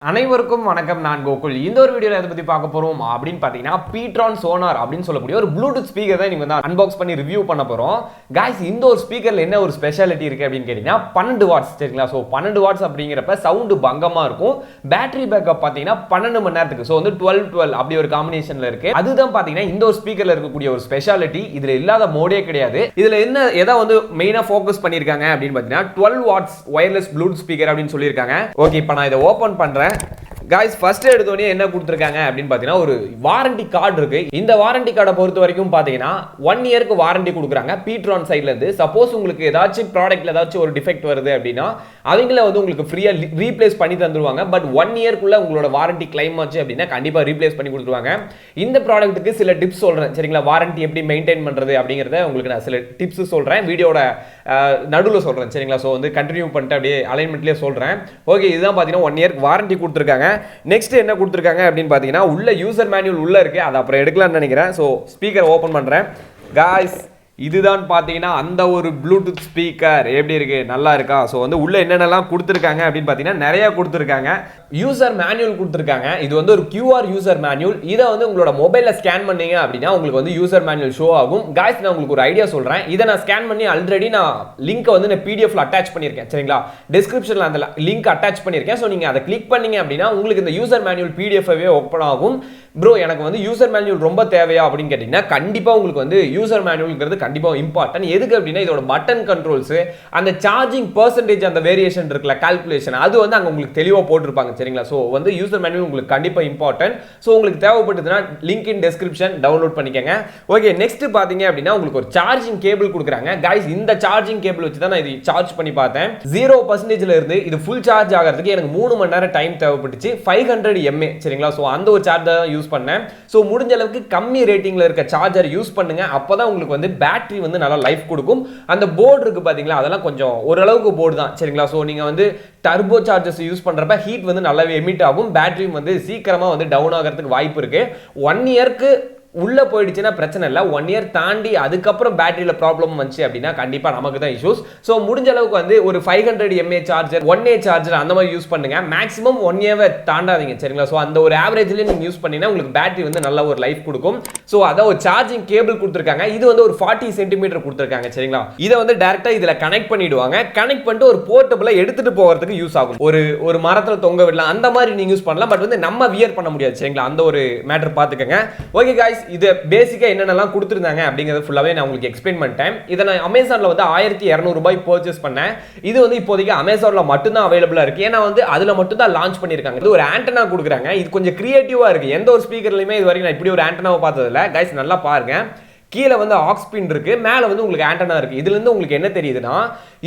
அனைவருக்கும் வணக்கம். நான் கோகுல். இந்த ஒரு வீடியோல எதை பத்தி பார்க்க போறோம் அப்படின்னு பாத்தீங்கன்னா Ptron Sonor அப்படின்னு சொல்லக்கூடிய ஒரு ப்ளூடூத் ஸ்பீக்கர் தான் நீங்க வந்து அன்பாக்ஸ் பண்ணி ரிவ்யூ பண்ண போறோம். गाइस இந்த ஒரு ஸ்பீக்கர்ல என்ன ஒரு ஸ்பெஷாலிட்டி இருக்கு அப்படின்னு கேட்டீங்கன்னா 12 வாட்ஸ் சரிங்களா. சோ 12 வாட்ஸ் அப்படிங்கறப்ப சவுண்ட் பங்கமா இருக்கும். பேட்டரி பேக்கப் பாத்தீங்கன்னா 12 மணி நேரத்துக்கு. சோ வந்து 12 அப்படி ஒரு காம்பினேஷன்ல இருக்கு. அதுதான் பாத்தீங்கன்னா இந்த ஒரு ஸ்பீக்கர்ல இருக்கக்கூடிய ஒரு ஸ்பெஷாலிட்டி. இதுல இல்லாத மோடே கிடையாது. இதுல என்ன எதை வந்து மெயினா ஃபோக்கஸ் பண்ணிருக்காங்க அப்படின்னு பாத்தீங்கன்னா 12 வாட்ஸ் வயர்லெஸ் ப்ளூடூத் ஸ்பீக்கர் அப்படின்னு சொல்லிருக்காங்க. ஓகே, இப்போ நான் இதை ஓபன் பண்றேன். गाइस ஃபர்ஸ்ட் எடுத்தோனே என்ன கொடுத்திருக்காங்க அப்படினு பாத்தீங்கன்னா ஒரு வாரண்டி கார்டு இருக்கு. இந்த வாரண்டி கார்டை பொறுத்த வரைக்கும் பாத்தீங்கன்னா 1 இயருக்கு வாரண்டி கொடுக்குறாங்க Ptron சைடுல இருந்து. சப்போஸ் உங்களுக்கு ஏதாச்சும் ப்ராடக்ட்ல ஏதாச்சும் ஒரு டிஃபெக்ட் வருது அப்படினா அவங்களே வந்து உங்களுக்கு ஃப்ரீயா ரீப்ளேஸ் பண்ணி தந்துருவாங்க. பட் 1 இயர்க்குள்ள உங்களோட வாரண்டி கிளைம் ஆச்சு அப்படினா கண்டிப்பா ரீப்ளேஸ் பண்ணி கொடுத்துருவாங்க. இந்த ப்ராடக்ட்டுக்கு சில டிப்ஸ் சொல்றேன் சரிங்களா. வாரண்டி எப்படி மெயின்டைன் பண்றது அப்படிங்கறத உங்களுக்கு நான் சில டிப்ஸ் சொல்றேன். வீடியோட நடுவுல சொல்றேன் சரிங்களா. சோ வந்து கண்டினியூ பண்ணிட்டு அப்படியே அலைன்மென்ட்லயே சொல்றேன். ஓகே, இதுதான் பாத்தீங்கன்னா 1 இயருக்கு வாரண்டி கொடுத்திருக்காங்க. நெக்ஸ்ட் என்ன கொடுத்திருக்காங்க அப்படின்னு பாத்தீங்கன்னா உள்ள யூசர் மேனுவல் உள்ள இருக்கு. அது அப்புறம் எடுக்கலாம்னு நினைக்கிறேன். சோ ஸ்பீக்கர் ஓபன் பண்றேன். गाइस இதுதான் பாத்தீங்கன்னா அந்த ஒரு ப்ளூடூத் ஸ்பீக்கர் எப்படி இருக்கு, நல்லா இருக்கா? ஸோ வந்து உள்ள என்னென்னலாம் கொடுத்துருக்காங்க அப்படின்னு பார்த்தீங்கன்னா நிறைய கொடுத்துருக்காங்க. யூசர் மேனுவல் கொடுத்துருக்காங்க. இது வந்து ஒரு QR யூசர் மேனுவல். இதை வந்து உங்களோட மொபைலில் ஸ்கேன் பண்ணீங்க அப்படின்னா உங்களுக்கு வந்து யூசர் மேனுவல் ஷோ ஆகும். காய்ஸ் நான் உங்களுக்கு ஒரு ஐடியா சொல்றேன். இதை நான் ஸ்கேன் பண்ணி ஆல்ரெடி நான் லிங்க் வந்து நான் பிடிஎஃப்ல அட்டாச் பண்ணியிருக்கேன் சரிங்களா. டிஸ்கிரிப்ஷனில் அந்த லிங்க் அட்டாச் பண்ணியிருக்கேன். ஸோ நீங்கள் அதை கிளிக் பண்ணீங்க அப்படின்னா உங்களுக்கு இந்த யூசர் மேனுவல் பிடிஎஃப்வே ஓப்பன் ஆகும். ப்ரோ எனக்கு வந்து யூசர் மேனுவல் ரொம்ப தேவையா அப்படின்னு கேட்டீங்கன்னா கண்டிப்பா உங்களுக்கு வந்து யூசர் மேனுவல்ங்கிறது கண்டிப்பா இம்பார்ட்டன்ட். எதுக்கு அப்படின்னா இதோட பட்டன் கண்ட்ரோல்ஸ், அந்த சார்ஜிங் பெர்சன்டேஜ், அந்த வேரியேஷன் இருக்குல்ல கால்குலேஷன், அது வந்து அங்க உங்களுக்கு தெளிவா போட்டிருப்பாங்க சரிங்களா. சோ வந்து யூசர் மேனுவல் உங்களுக்கு கண்டிப்பா இம்பார்ட்டன்ட். சோ உங்களுக்கு தேவைப்பட்டதுன்னா லிங்க் இன் டிஸ்கிரிப்ஷன் டவுன்லோட் பண்ணிக்கங்க. ஓகே, நெக்ஸ்ட் பாத்தீங்க அப்படின்னா உங்களுக்கு ஒரு சார்ஜிங் கேபிள் கொடுக்குறாங்க. गाइस இந்த சார்ஜிங் கேபிள் வச்சு தான் நான் இது சார்ஜ் பண்ணி பார்த்தேன். 0% இருந்து இது ஃபுல் சார்ஜ் ஆகிறதுக்கு எனக்கு 3 மணி நேரம் டைம் தேவைப்பட்டுச்சு. 500 mAh சரிங்களா. சோ அந்த ஒரு சார்ஜர் யூஸ் பண்ணேன். சோ முடிஞ்ச அளவுக்கு கம்மி ரேட்டிங்ல இருக்க சார்ஜர் யூஸ் பண்ணுங்க. அப்பதான் உங்களுக்கு வந்து பேட்டரி வந்து நல்லா லைஃப் கொடுக்கும். அந்த போர்டு இருக்கு பாத்தீங்களா, அதெல்லாம் கொஞ்சம் ஓரளவுக்கு போர்டு தான் சரிங்களா. சோ நீங்க வந்து டர்போ சார்ஜர்ஸ் யூஸ் பண்றப்ப ஹீட் வந்து நல்லாவே எமிட் ஆகும். பேட்டரியும் வந்து சீக்கிரமா வந்து டவுன் ஆகிறதுக்கு வாய்ப்பு இருக்கு. 1 இயருக்கு உள்ள போயிடுச்சுன்னா பிரச்சனை இல்லை. 1 இயர் தாண்டி அதுக்கப்புறம் பேட்டரியில ப்ராப்ளம் வந்துச்சு அப்படின்னா கண்டிப்பா நமக்கு தான் இஷ்யூஸ். ஸோ முடிஞ்ச அளவுக்கு வந்து ஒரு 500 mAh சார்ஜர், 1A சார்ஜர் அந்த மாதிரி யூஸ் பண்ணுங்க. மேக்ஸிமம் 1 இயர் தாண்டாதீங்க சரிங்களா. ஸோ அந்த ஒரு ஆவரேஜ்ல நீங்க யூஸ் பண்ணீங்கன்னா உங்களுக்கு பேட்டரி வந்து நல்ல ஒரு லைஃப் கொடுக்கும். ஸோ அதான் ஒரு சார்ஜிங் கேபிள் கொடுத்துருக்காங்க. இது வந்து ஒரு 40 சென்டிமீட்டர் கொடுத்துருக்காங்க சரிங்களா. இதை வந்து டைரக்டா இதுல கனெக்ட் பண்ணிடுவாங்க. கனெக்ட் பண்ணிட்டு ஒரு போர்ட்டபிளா எடுத்துட்டு போகிறதுக்கு யூஸ் ஆகும். ஒரு மரத்துல தொங்க விடலாம், அந்த மாதிரி நீங்க யூஸ் பண்ணலாம். பட் வந்து நம்ம வியர் பண்ண முடியாது சரிங்களா. அந்த ஒரு மேட்டர் பாத்துக்கங்க. ஓகே गाइस, இது பேசிக்கா என்னென்னலாம் கொடுத்திருந்தாங்க அப்படிங்கறது ஃபுல்லாவே நான் உங்களுக்கு எக்ஸ்பிளைன் பண்ணிட்டேன். இத நான் அமேசான்ல வந்து 1200 ரூபாய் பர்ச்சேஸ் பண்ணேன். இது வந்து இப்போதைக்கு அமேசான்ல மட்டும் தான் அவேலபிளா இருக்கு. ஏன்னா வந்து அதுல மட்டும் தான் லான்ச் பண்ணிருக்காங்க. இது ஒரு ஆண்டனா கொடுக்குறாங்க. இது கொஞ்சம் கிரியேட்டிவா இருக்கு. எந்த ஒரு ஸ்பீக்கர்லயுமே இது வரைக்கும் நான் இப்படி ஒரு ஆண்டனாவை பார்த்தது இல்ல. गाइस நல்லா பாருங்க. கீழே வந்து ஆக்ஸ் பின் இருக்கு, மேல வந்து உங்களுக்கு ஆண்டனா இருக்கு. இதுல இருந்து உங்களுக்கு என்ன தெரியுதுன்னா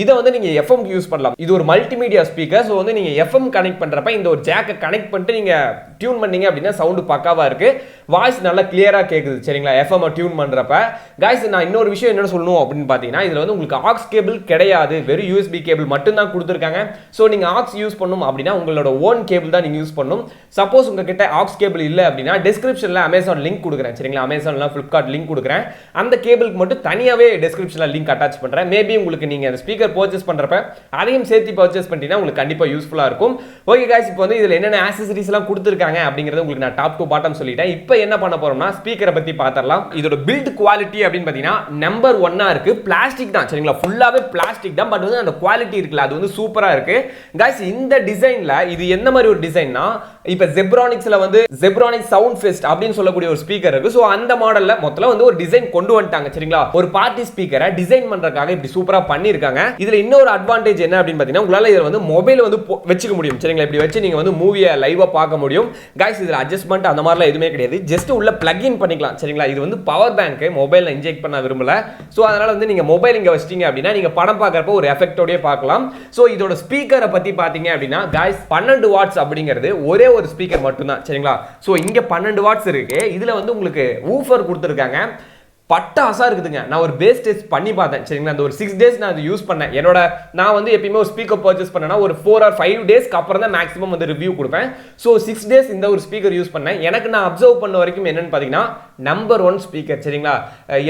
இதை வந்து நீங்க FM யூஸ் பண்ணலாம். இது ஒரு மல்டிமீடியா ஸ்பீக்கர். ஸோ வந்து நீங்க FM கனெக்ட் பண்றப்ப இந்த ஒரு ஜாக்கை கனெக்ட் பண்ணிட்டு நீங்க டியூன் பண்ணீங்க அப்படின்னா சவுண்ட் பக்காவா இருக்கு. வாய்ஸ் நல்லா கிளியரா கேக்குது சரிங்களா. FM டியூன் பண்றப்ப. गाइस நான் இன்னொரு விஷயம் என்ன சொல்லணும் அப்படின்னு பாத்தீங்கன்னா இதுல வந்து உங்களுக்கு ஆக்ஸ் கேபிள் கிடையாது. வெறும் USB கேபிள் மட்டும் தான் கொடுத்துருக்காங்க. ஸோ நீங்க ஆக்ஸ் யூஸ் பண்ணணும் அப்படின்னா உங்களோட ஓன் கேபிள் தான் நீங்க யூஸ் பண்ணணும். சப்போஸ் உங்ககிட்ட ஆக்ஸ் கேபிள் இல்லை அப்படின்னா டிஸ்கிரிப்ஷன்ல அமேசான் லிங்க் கொடுக்குறேன் சரிங்களா. அமேசான்ல ஃபிளிப்கார்ட் லிங்க் கொடுக்குறேன். அந்த கேபிளுக்கு மட்டும் தனியாவே டிஸ்கிரிப்ஷன்ல லிங்க் அட்டாச் பண்றேன். மேபி உங்களுக்கு நீங்க அந்த ஸ்பீக்கர் பர்ச்சேஸ் பண்றப்ப அதையும் சேர்த்து பர்ச்சேஸ் பண்ணிட்டீங்கன்னா உங்களுக்கு கண்டிப்பா யூஸ்ஃபுல்லா இருக்கும். ஓகே गाइस, இப்போ வந்து இதுல என்னென்ன ஆக்சஸரீஸ் எல்லாம் கொடுத்திருக்காங்க அப்படிங்கறது உங்களுக்கு நான் டாப் டு பாட்டம் சொல்லிட்டேன். இப்போ என்ன பண்ண போறோம்னா ஸ்பீக்கரை பத்தி பார்த்தறலாம். இதோட பில்ட் குவாலிட்டி அப்படின்னு பாத்தீங்கன்னா நம்பர் 1 இருக்கு. பிளாஸ்டிக் தான் சரிங்களா. ஃபுல்லாவே பிளாஸ்டிக் தான். பட் வந்து அந்த குவாலிட்டி இருக்குல்ல அது வந்து சூப்பரா இருக்கு. गाइस இந்த டிசைன்ல இது என்ன மாதிரி ஒரு டிசைன்னா இப்போ ஜெப்ரானிக்ஸ்ல வந்து ஜெப்ரானிக் சவுண்ட் ஃபெஸ்ட் அப்படின்னு சொல்லக்கூடிய ஒரு ஸ்பீக்கர் இருக்கு. சோ அந்த மாடல்ல மொத்தல வந்து ஒரு டிசைன் கொண்டு வந்துட்டாங்க சரிங்களா. ஒரு பார்ட்டி ஸ்பீக்கரை டிசைன் பண்றதுக்காக இப்படி சூப்பரா பண்ணிருக்காங்க. இதுல இன்னொரு அட்வான்டேஜ் என்ன அப்படின்னு பாத்தீங்கன்னா உங்களால இத வந்து மொபைல் வந்து வெச்சுக்க முடியும் சரிங்களா. இப்படி வச்சு நீங்க வந்து மூவியை லைவா பார்க்க முடியும். गाइस இதுல அட்ஜஸ்ட்மென்ட் அந்த மாதிரிலாம் எதுவுமே கிடையாது. ஜஸ்ட் உள்ள பிளக் இன் பண்ணிக்கலாம் சரிங்களா. இது வந்து பவர் பேங்க், மொபைல்ல இன்ஜெக்ட் பண்ண விரும்பல. சோ அதனால வந்து நீங்க மொபைல் இங்க வச்சிட்டீங்க அப்படின்னா நீங்க படம் பார்க்கறப்ப ஒரு எஃபெக்ட்டோடயே பார்க்கலாம். சோ இதோட ஸ்பீக்கரை பத்தி பாத்தீங்க அப்படின்னா गाइस 12 வாட்ஸ் அப்படிங்கிறது ஒரே ஒரு ஸ்பீக்கர் மட்டும் தான் சரிங்களா. சோ இங்க 12 வாட்ஸ் இருக்கு. இதுல வந்து உங்களுக்கு ஊஃபர் கொடுத்திருக்காங்க. பட்டாசா இருக்குதுங்க. நான் ஒரு பேஸ் டெஸ்ட் பண்ணி பார்த்தேன் சரிங்களா. அந்த ஒரு 6 டேஸ் நான் அது யூஸ் பண்ணேன். நான் வந்து எப்பயுமே ஒரு ஸ்பீக்கர் பர்ச்சேஸ் பண்ணேன்னா ஒரு 4 or 5 டேஸ்க்கு அப்புறம் தான் மேக்ஸிமம் வந்து ரிவ்யூ கொடுப்பேன். ஸோ 6 டேஸ் இந்த ஒரு ஸ்பீக்கர் யூஸ் பண்ணேன். எனக்கு நான் அப்சர்வ் பண்ண வரைக்கும் என்னன்னு பார்த்தீங்கன்னா நம்பர் 1 ஸ்பீக்கர் சரிங்களா.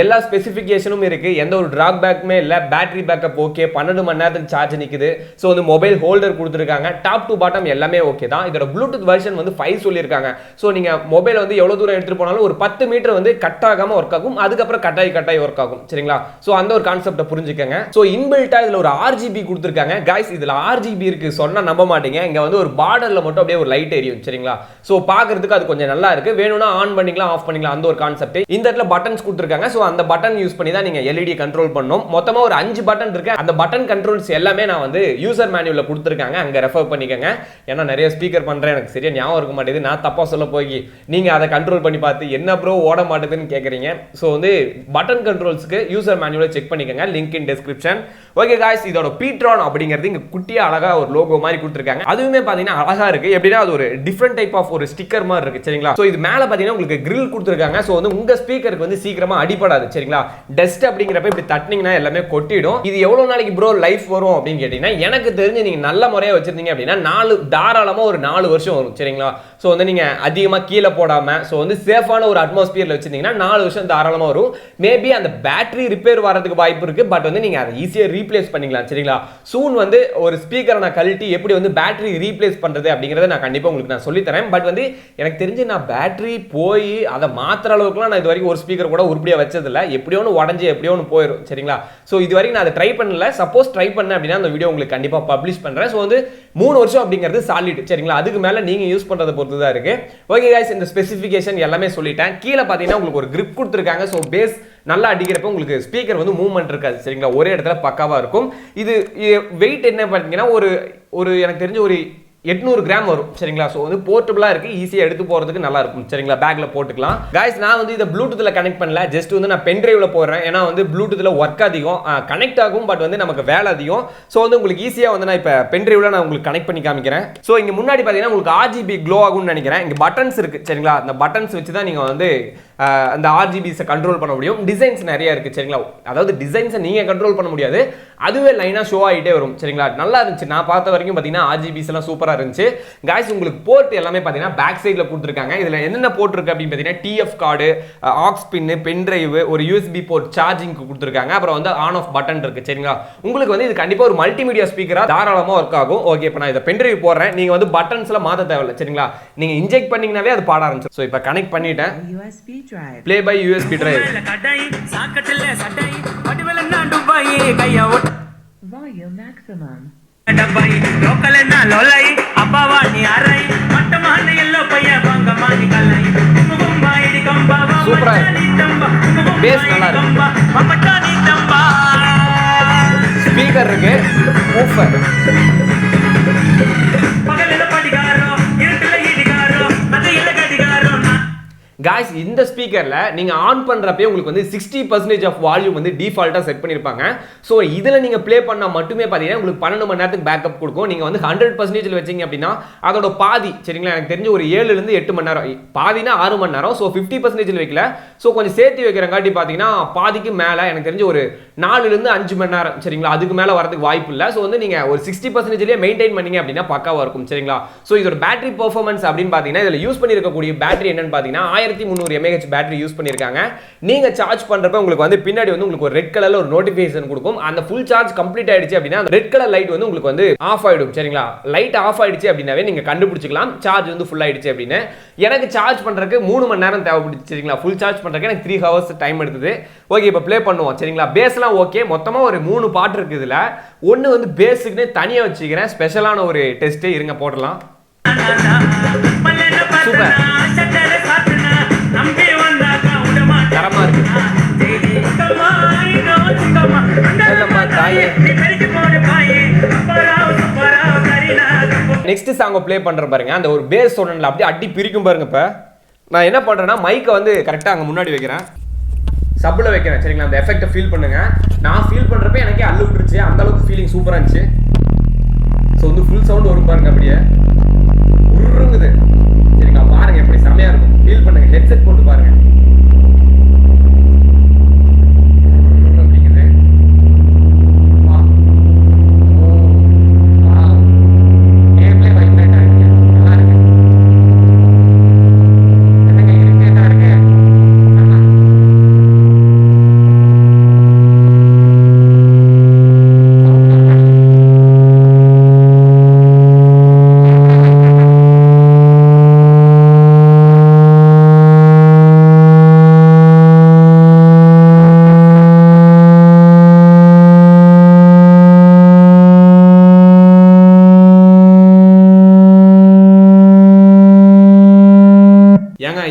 எல்லா ஸ்பெசிஃபிகேஷனும் இருக்கு, எந்த ஒரு டிராக் பேக்குமே இல்லை. பேட்டரி பேக்கப் ஓகே, 12 மணி நேரத்துக்கு சார்ஜ் நிற்குது. ஸோ வந்து மொபைல் ஹோல்டர் கொடுத்துருக்காங்க. டாப் டு பாட்டம் எல்லாமே ஓகே தான். இதோட ப்ளூடூத் வெர்ஷன் வந்து 5 சொல்லியிருக்காங்க. ஸோ நீங்கள் மொபைல் வந்து எவ்வளோ தூரம் எடுத்துகிட்டு போனாலும் ஒரு 10 மீட்டர் வந்து கட் ஆகாமல் ஒர்க் ஆகும். அதுக்கப்புறம் கட்டாய் ஒர்க் ஆகும் சரிங்களா. சோ அந்த ஒரு கான்செப்ட புரிஞ்சுக்கங்க. சோ இன்பில்ட்டா இதுல ஒரு RGB கொடுத்திருக்காங்க. गाइस இதுல RGB இருக்கு சொன்னா நம்ப மாட்டீங்க. இங்க வந்து ஒரு பார்டர்ல மட்டும் அப்படியே ஒரு லைட் எரியும் சரிங்களா. சோ பாக்குறதுக்கு அது கொஞ்சம் நல்லா இருக்கு. வேணும்னா ஆன் பண்ணிக்கலாம், ஆஃப் பண்ணிக்கலாம், அந்த ஒரு கான்செப்ட். இந்த இடத்துல பட்டன்ஸ் கொடுத்திருக்காங்க. சோ அந்த பட்டன் யூஸ் பண்ணி தான் நீங்க LED கண்ட்ரோல் பண்ணனும். மொத்தமா ஒரு 5 பட்டன் இருக்கு. அந்த பட்டன் கண்ட்ரோல்ஸ் எல்லாமே நான் வந்து யூசர் மேனுவல்ல கொடுத்திருக்காங்க. அங்க ரெஃபர் பண்ணிக்கங்க. ஏன்னா நிறைய ஸ்பீக்கர் பண்றேன், எனக்கு சரியா ஞாபகம் இருக்க மாட்டேங்குது. நான் தப்பா சொல்ல போய் நீங்க அதை கண்ட்ரோல் பண்ணி பார்த்து என்ன ப்ரோ ஓட மாட்டேதுன்னு கேக்குறீங்க. சோ வந்து பட்டன் கண்ட்ரோல்ஸ்க்கு யூசர் மேனுவலை செக் பண்ணிக்கங்க. Link in description. Okay guys, இதோட Ptron அப்படிங்கிறது இங்க குட்டியா அழகா ஒரு லோகோ மாதிரி கொடுத்திருக்காங்க. அதுவுமே பாத்தீங்கன்னா அழகா இருக்கு. எப்படின்னா அது ஒரு டிஃபரண்ட் டைப் ஆஃப் ஒரு ஸ்டிக்கர் மாதிரி இருக்கு சரிங்களா. சோ இது மேல பாத்தீங்கன்னா உங்களுக்கு grill கொடுத்திருக்காங்க. சோ வந்து உங்க ஸ்பீக்கருக்கு வந்து சீக்கிரமா அடிபடாது சரிங்களா. டஸ்ட் அப்படிங்கறப்ப இப்படி தட்டினீங்கன்னா எல்லாமே கொட்டிடும். இது எவ்வளவு நாளைக்கு ப்ரோ லைஃப் வரும் அப்படின்னு கேட்டீங்கன்னா எனக்கு தெரிஞ்சு நீங்க நல்ல முறையா வச்சிருந்தீங்க அப்படின்னா தாராளமா ஒரு 4 வருஷம் வரும் சரிங்களா. சோ வந்து நீங்க அதிகமா கீழே போடாம சோ வந்து சேஃபான ஒரு அட்மாஸ்பியர்ல வச்சிருந்தீங்கன்னா 4 வருஷம் தாராளமா வரும். மேபி அந்த பேட்டரி ரிப்பேர் வரதுக்கு வாய்ப்பு இருக்கு. பட் வந்து நீங்க அதை ஈஸியா ரீப்ளேஸ் பண்ணிக்கலாம் சரிங்களா. சூன் வந்து ஒரு ஸ்பீக்கரை நான் கழட்டி எப்படி வந்து பேட்டரி ரீப்ளேஸ் பண்றது அப்படிங்கறத நான் கண்டிப்பா உங்களுக்கு நான் சொல்லி தரேன். பட் வந்து எனக்கு தெரிஞ்சு நான் பேட்டரி போய் அதை மாத்திர அளவுக்குலாம் நான் இது வரைக்கும் ஒரு ஸ்பீக்கர் கூட உருப்படியா வச்சது இல்ல. எப்படியோ ஒன்று உடஞ்சி எப்படியோ ஒன்று போயிடும் சரிங்களா. சோ இது வரைக்கும் நான் அதை ட்ரை பண்ணல. சப்போஸ் ட்ரை பண்ணேன் அப்படின்னா அந்த வீடியோ உங்களுக்கு கண்டிப்பா பப்ளிஷ் பண்றேன். சோ வந்து 3 வருஷம் அப்படிங்கிறது சாலிட் சரிங்களா. அதுக்கு மேல நீங்க யூஸ் பண்றதை பொறுத்து தான் இருக்கு. ஓகே गाइस, இந்த ஸ்பெசிஃபிகேஷன் எல்லாமே சொல்லிட்டேன். கீழே பாத்தீங்கன்னா உங்களுக்கு ஒரு grip கொடுத்திருக்காங்க. சோ பேஸ் நல்லா அடிக்கிறப்ப உங்களுக்கு ஸ்பீக்கர் வந்து மூவ்மெண்ட் இருக்காது சரிங்களா. ஒரே இடத்துல பக்காவா இருக்கும். இது வெயிட் என்ன பார்த்தீங்கன்னா ஒரு எனக்கு தெரிஞ்ச ஒரு 800 கிராம் வரும் சரிங்களா. சோ வந்து போர்ட்டபிளா இருக்கு, ஈஸியா எடுத்து போறதுக்கு நல்லா இருக்கும் சரிங்களா. பேக்ல போட்டுக்கலாம். गाइस நான் வந்து இத ப்ளூடூத்ல கனெக்ட் பண்ணல. ஜஸ்ட் வந்து நான் பென் டிரைவ்ல போடுறேன். ஏன்னா வந்து ப்ளூடூத்ல ஒர்க் அதிகம், கனெக்ட் ஆகும். பட் வந்து நமக்கு வேலை அதிகம். சோ வந்து உங்களுக்கு ஈஸியா வந்து நான் இப்ப பென் டிரைவ்ல நான் உங்களுக்கு கனெக்ட் பண்ணி காமிக்கிறேன். சோ இங்க முன்னாடி பாத்தீங்கன்னா உங்களுக்கு RGB க்ளோ ஆகும்னு நினைக்கிறேன். இங்க பட்டன்ஸ் இருக்கு சரிங்களா. அந்த பட்டன்ஸ் வச்சு தான் நீங்க வந்து அந்த RGBஸை கண்ட்ரோல் பண்ண முடியும். டிசைன்ஸ் நிறைய இருக்கு சரிங்களா. அதாவது டிசைன்ஸை நீங்க கண்ட்ரோல் பண்ண முடியாது, அதுவே லைனா ஷோ ஆகிட்டே வரும் சரிங்களா. நல்லா இருந்துச்சு. நான் பார்த்த வரைக்கும் பார்த்தீங்கன்னா RGBஸ் எல்லாம் சூப்பரா இருந்துச்சு. गाइस உங்களுக்கு போர்ட் எல்லாமே பார்த்தீங்கன்னா பேக் சைடில் கொடுத்துருக்காங்க. இதுல என்னென்ன போர்ட் இருக்கு அப்படின்னு பார்த்தீங்கன்னா TF கார்டு, ஆக்ஸ் பின்னு, பென் டிரைவ், ஒரு USB போர்ட் சார்ஜிங்க்கு கொடுத்துருக்காங்க. அப்புறம் வந்து ஆன் ஆஃப் பட்டன் இருக்கு சரிங்களா. உங்களுக்கு வந்து இது கண்டிப்பா ஒரு மல்டிமீடியா ஸ்பீக்கரா தாராளமா ஒர்க் ஆகும். ஓகே, இப்போ நான் இதை பென் டிரைவ் போடுறேன். நீங்க வந்து பட்டன்ஸ்ல மாத்த தேவையில்லை சரிங்களா. நீங்க இன்ஜெக்ட் பண்ணீங்கன்னாவே அது பாட ஆரம்பிச்சு. ஸோ இப்போ கனெக்ட் பண்ணிட்டேன். Play by USB drive. Volume maximum. சூப்பரா பேஸ் நல்லா இருக்கு. ஸ்பீக்கர் இருக்கு, ஊஃபர். गाइस இந்த ஸ்பீக்கர்ல நீங்க ஆன் பண்றப்பே உங்களுக்கு வந்து 60% ஆஃப் வால்யூம் வந்து டிஃபால்ட்டா செட் பண்ணிருப்பாங்க. சோ இதுல நீங்க ப்ளே பண்ணா மட்டுமே பாத்தீங்கன்னா உங்களுக்கு 12 மணி நேரத்துக்கு பேக்கப் கொடுக்கும். நீங்க வந்து 100% வச்சீங்க அப்படின்னா அதோட பாதி சரிங்களா. எனக்கு தெரிஞ்சு ஒரு 7 ல இருந்து 8 மணி நேரம், பாதினா 6 மணி நேரம். சோ 50% வைக்கல. சோ கொஞ்சம் சேர்த்து வைக்கிறங்காட்டி பாத்தீங்கன்னா பாதிக்கு மேல எனக்கு தெரிஞ்சு ஒரு 4 ல இருந்து 5 மணி நேரம் சரிங்களா. அதுக்கு மேல வரதுக்கு வாய்ப்பு இல்ல. சோ வந்து நீங்க ஒரு 60%லயே மெயின்டைன் பண்ணீங்க அப்படின்னா பக்காவா இருக்கும் சரிங்களா. சோ இதோட பேட்டரி பெர்ஃபார்மன்ஸ் அப்படின்னு பாத்தீங்கன்னா இதுல யூஸ் பண்ணிருக்கக்கூடிய பேட்டரி என்னன்னு பாத்தீங்கன்னா 1300 mAh பேட்டரி யூஸ் பண்ணிருக்காங்க. நீங்க சார்ஜ் பண்றப்ப உங்களுக்கு வந்து பின்னாடி வந்து உங்களுக்கு ஒரு ரெட் கலர்ல ஒரு நோட்டிபிகேஷன் கொடுக்கும். அந்த ஃபுல் சார்ஜ் கம்ப்ளீட் ஆயிடுச்சு அப்படின்னா அந்த ரெட் கலர் லைட் வந்து உங்களுக்கு வந்து ஆஃப் ஆயிடும் சரிங்களா. லைட் ஆஃப் ஆயிடுச்சு அப்படின்னாவே நீங்க கண்டுபிடிச்சிக்கலாம் சார்ஜ் வந்து ஃபுல் ஆயிடுச்சு அப்படின்னு. எனக்கு சார்ஜ் பண்றதுக்கு 3 மணி நேரம் தேவைப்படுச்சு சரிங்களா. ஃபுல் சார்ஜ் பண்றதுக்கு எனக்கு 3 hours டைம் எடுத்தது. ஓகே, இப்போ ப்ளே பண்ணுவோம் சரிங்களா. பேஸ்லாம் ஓகே. மொத்தமா ஒரு 3 பாட்டு இருக்கு இதுல. ஒன்னு வந்து பேஸுக்குன்னு தனியா வச்சுக்கிறேன். ஸ்பெஷலான ஒரு டெஸ்ட் இருங்க போடலாம். சூப்பர், தரமா இருக்கு. நெக்ஸ்ட் சாங் ப்ளே பண்ற பாருங்க. அந்த ஒரு பேஸ் சொன்னல அப்படியே அடி பிரிக்கும் பாருங்க. இப்ப நான் என்ன பண்றேன்னா மைக்கை வந்து கரெக்டா அங்க முன்னாடி வைக்கிறேன், சப்ல வைக்கிறேன் சரிங்களா. அந்த எஃபெக்ட்டை ஃபீல் பண்ணுங்க. நான் ஃபீல் பண்றப்ப எனக்கே அள்ளு விட்டுருச்சு. அந்த அளவுக்கு ஃபீலிங் சூப்பரா இருந்துச்சு. ஸோ வந்து ஃபுல் சவுண்ட் வரும் பாருங்க, அப்படியே உருங்குது சரிங்களா. பாருங்க எப்படி செமையா இருக்கும். ஃபீல் பண்ணுங்க. ஹெட்செட் போட்டு பாருங்க.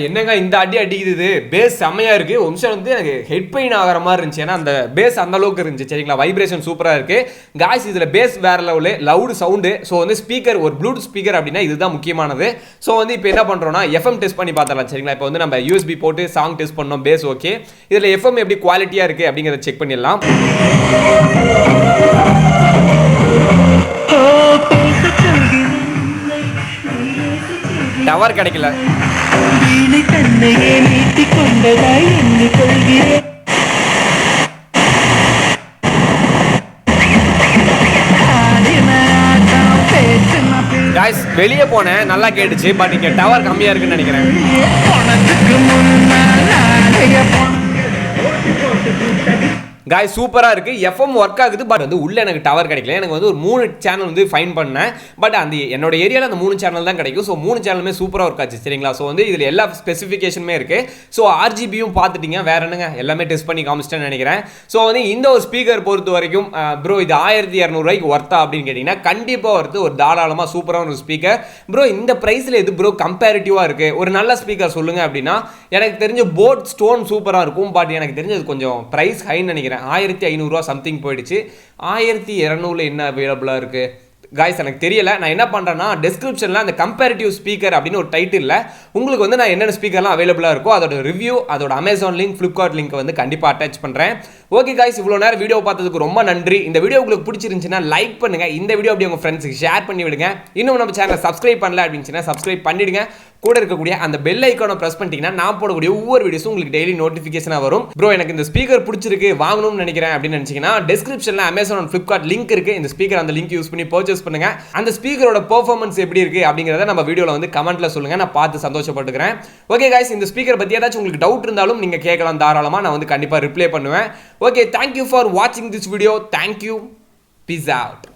என்னங்க இந்த அடி அடிக்குது, பேஸ் செம்மையா இருக்கு. ஒரு நிமிஷம் வந்து எனக்கு ஹெட் பெயின் ஆகிற மாதிரி இருந்துச்சு. ஏன்னா அந்த பேஸ் அந்த அளவுக்கு இருந்துச்சு. சரிங்களா, வைப்ரேஷன் சூப்பரா இருக்கு காய்ஸ். இதுல பேஸ் வேற லெவலு, லவுட் சவுண்டு. ஸோ வந்து ஸ்பீக்கர், ஒரு ப்ளூடூத் ஸ்பீக்கர் அப்படின்னா இதுதான் முக்கியமானது. ஸோ வந்து இப்போ என்ன பண்றோம்னா எஃப்எம் டெஸ்ட் பண்ணி பார்த்தலாம். சரிங்களா, இப்போ வந்து நம்ம யூஎஸ்பி போட்டு சாங் டெஸ்ட் பண்ணோம், பேஸ் ஓகே. இதுல எஃப்எம் எப்படி குவாலிட்டியா இருக்கு அப்படிங்கிறத செக் பண்ணிடலாம். டவர் கிடைக்கல. காய்ஸ் வெளியே போனேன், நல்லா கேட்டுச்சு. பட் இங்க டவர் கம்மியா இருக்குன்னு நினைக்கிறேன். காய்ஸ் சூப்பரா இருக்கு, எஃப்எம் ஒர்க் ஆகுது. பட் வந்து உள்ள எனக்கு டவர் கிடைக்கல. எனக்கு வந்து ஒரு 3 சேனல் வந்து ஃபைன் பண்ணேன். பட் அந்த என்னோட ஏரியாவில் அந்த 3 சேனல் தான் கிடைக்கும். ஸோ 3 சேனலுமே சூப்பராக ஒர்க் ஆச்சு. சரிங்களா, ஸோ வந்து இதில் எல்லா ஸ்பெசிஃபிகேஷனுமே இருக்கு. ஸோ ஆர்ஜிபியும் பார்த்துட்டீங்க, வேற என்னங்க எல்லாமே டெஸ்ட் பண்ணி காமிச்சிட்டேன்னு நினைக்கிறேன். ஸோ வந்து இந்த ஒரு ஸ்பீக்கர் பொறுத்த வரைக்கும் ப்ரோ இது 1200 ஒர்த்தா அப்படின்னு கேட்டிங்கன்னா கண்டிப்பாக ஒருத்து ஒரு தாராளமாக சூப்பரான ஒரு ஸ்பீக்கர். ப்ரோ இந்த ப்ரைஸில் எது ப்ரோ கம்பேரிட்டிவாக இருக்கு, ஒரு நல்ல ஸ்பீக்கர் சொல்லுங்க அப்படின்னா எனக்கு தெரிஞ்ச போட் ஸ்டோன் சூப்பராக இருக்கும். பட் எனக்கு தெரிஞ்சது கொஞ்சம் ப்ரைஸ் ஹைன்னு நினைக்கிறேன். 1500 சம்திங் போயிடுச்சு. 1200 என்ன அவைலபிளா இருக்கு காய்ஸ் எனக்கு தெரியல. நான் என்ன பண்றேன்னா டிஸ்கிரிப்ஷன்ல அந்த கம்பேரிட்டிவ் ஸ்பீக்கர் அப்படின்னு ஒரு டைட்டில் உங்களுக்கு வந்து நான் என்னென்ன ஸ்பீக்கர்லாம் அவைலபிளா இருக்கோ அதோட ரிவ்யூ, அதோட அமேசான் லிங்க், ஃபிளிப்கார்ட் லிங்க் வந்து கண்டிப்பா அட்டாச் பண்றேன். ஓகே காய்ஸ், இவ்வளோ நேரம் வீடியோ பார்த்ததுக்கு ரொம்ப நன்றி. இந்த வீடியோ உங்களுக்கு பிடிச்சிருந்துச்சுன்னா லைக் பண்ணுங்க, இந்த வீடியோ அப்படியே உங்க ஃப்ரெண்ட்ஸுக்கு ஷேர் பண்ணி விடுங்க. இன்னும் நம்ம சேனலை சப்ஸ்கிரைப் பண்ணல அப்படின்னு சப்ஸ்கிரைப் பண்ணிடுங்க. கூட இருக்கக்கூடிய அந்த பெல் ஐக்கானை பிரஸ் பண்ணிட்டீங்கன்னா நான் போடக்கூடிய ஒவ்வொரு வீடியோஸும் உங்களுக்கு டெய்லி நோட்டிஃபிகேஷனாக வரும். ப்ரோ எனக்கு இந்த ஸ்பீக்கர் பிடிச்சிருக்கு, வாங்கணும்னு நினைக்கிறேன் அப்படின்னு நினைச்சீங்கன்னா டிஸ்கிரிப்ஷனில் அமேசான் அண்ட் ஃபிளிப்கார்ட் லிங்க் இருக்கு. இந்த ஸ்பீக்கர் அந்த லிங்க் யூஸ் பண்ணி பர்ச்சேஸ் பண்ணுங்க. அந்த ஸ்பீக்கரோட பெர்ஃபார்மன்ஸ் எப்படி இருக்கு அப்படிங்கிறத நம்ம வீடியோவில் வந்து கமெண்ட்ல சொல்லுங்க, நான் பார்த்து சந்தோஷப்பட்டுக்கிறேன். ஓகே காய்ஸ், இந்த ஸ்பீக்கர் பற்றி ஏதாச்சும் உங்களுக்கு டவுட் இருந்தாலும் நீங்க கேட்கலாம் தாராளமாக, நான் வந்து கண்டிப்பாக ரிப்ளை பண்ணுவேன். ஓகே, தேங்க்யூ ஃபார் வாட்சிங் this video. Thank you, peace out.